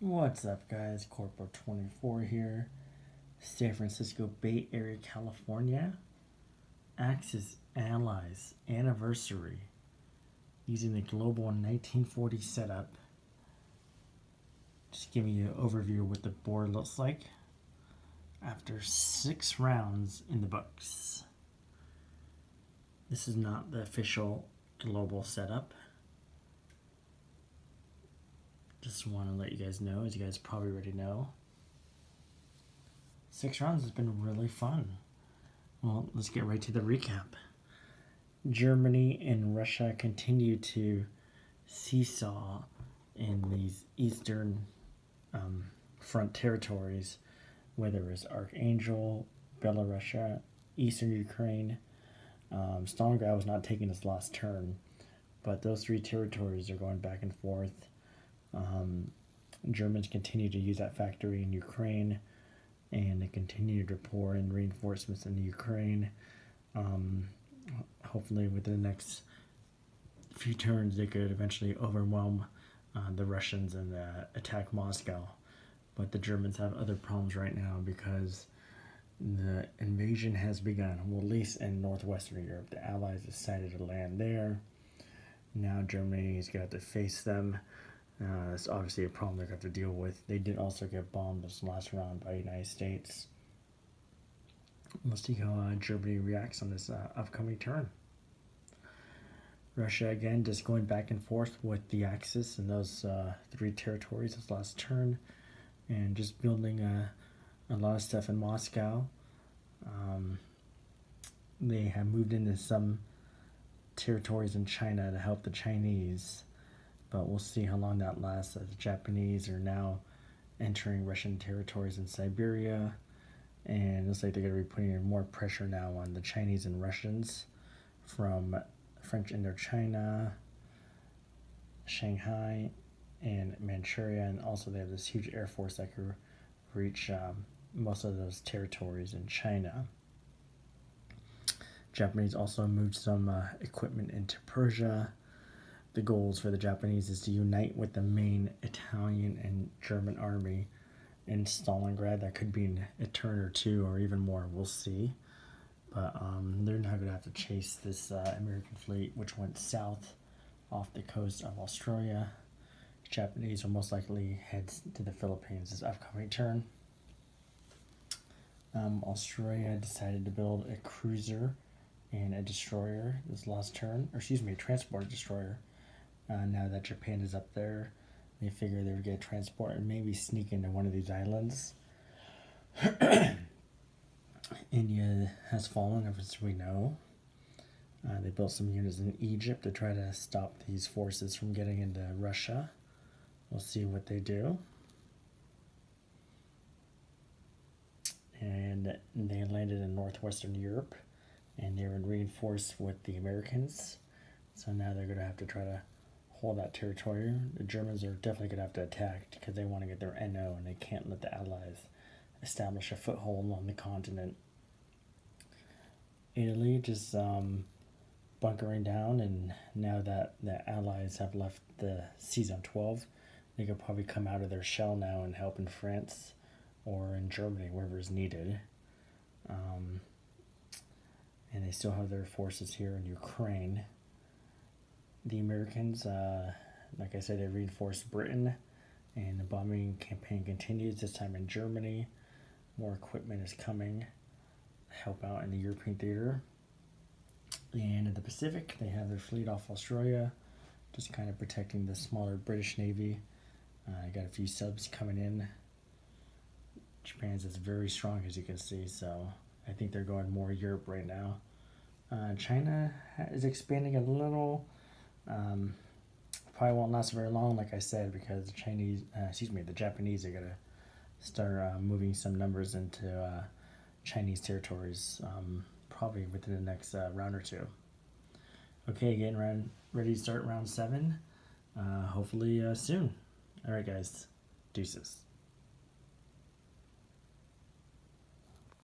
What's up, guys? Corporal 24 here. San Francisco Bay Area, California. Axis&Allies Anniversary. Using the Global 1940 setup. Just giving you an overview of what the board looks like after 6 rounds in the books. This is not the official global setup. Just want to let you guys know, as you guys probably already know, 6 rounds has been really fun. Well, let's get right to the recap. Germany and Russia continue to seesaw in these eastern front territories, whether it's Archangel, Belarusia, eastern Ukraine. Stalingrad was not taking its last turn, but those 3 territories are going back and forth. Germans continue to use that factory in Ukraine, and they continue to pour in reinforcements in Ukraine. Hopefully within the next few turns they could eventually overwhelm the Russians and attack Moscow. But the Germans have other problems right now because the invasion has begun, well, at least in northwestern Europe. The Allies decided to land there. Now Germany is going to have to face them. It's obviously a problem they're going to have to deal with. They did also get bombed this last round by the United States. We'll see how Germany reacts on this upcoming turn. Russia, again, just going back and forth with the Axis and those 3 territories this last turn, and just building a lot of stuff in Moscow. They have moved into some territories in China to help the Chinese, but we'll see how long that lasts. The Japanese are now entering Russian territories in Siberia, and it looks like they're going to be putting in more pressure now on the Chinese and Russians from French Indochina, Shanghai, and Manchuria, and also they have this huge air force that could reach most of those territories in China. Japanese also moved some equipment into Persia. The goals for the Japanese is to unite with the main Italian and German army in Stalingrad. That could be in a turn or 2 or even more. We'll see. But they're not going to have to chase this American fleet, which went south off the coast of Australia. The Japanese will most likely head to the Philippines this upcoming turn. Australia decided to build a cruiser and a destroyer this last turn, or excuse me, a transport destroyer. Now that Japan is up there, they figure they would get transport and maybe sneak into one of these islands. India has fallen, as we know. They built some units in Egypt to try to stop these forces from getting into Russia. We'll see what they do. And they landed in northwestern Europe, and they were reinforced with the Americans. So now they're going to have to try to hold that territory. The Germans are definitely going to have to attack because they want to get their NO, and they can't let the Allies establish a foothold on the continent. Italy just bunkering down, and now that the Allies have left the seas on 12, they could probably come out of their shell now and help in France or in Germany, wherever is needed. And they still have their forces here in Ukraine. The Americans, like I said, they reinforced Britain, and the bombing campaign continues, this time in Germany. More equipment is coming to help out in the European theater. And in the Pacific, they have their fleet off Australia, just kind of protecting the smaller British Navy. Got a few subs coming in. Japan's is very strong, as you can see, so I think they're going more Europe right now. China is expanding a little. Probably won't last very long, like I said, because the Japanese are going to start moving some numbers into Chinese territories, probably within the next round or 2. Okay, getting ready to start round 7, hopefully soon. All right, guys, deuces.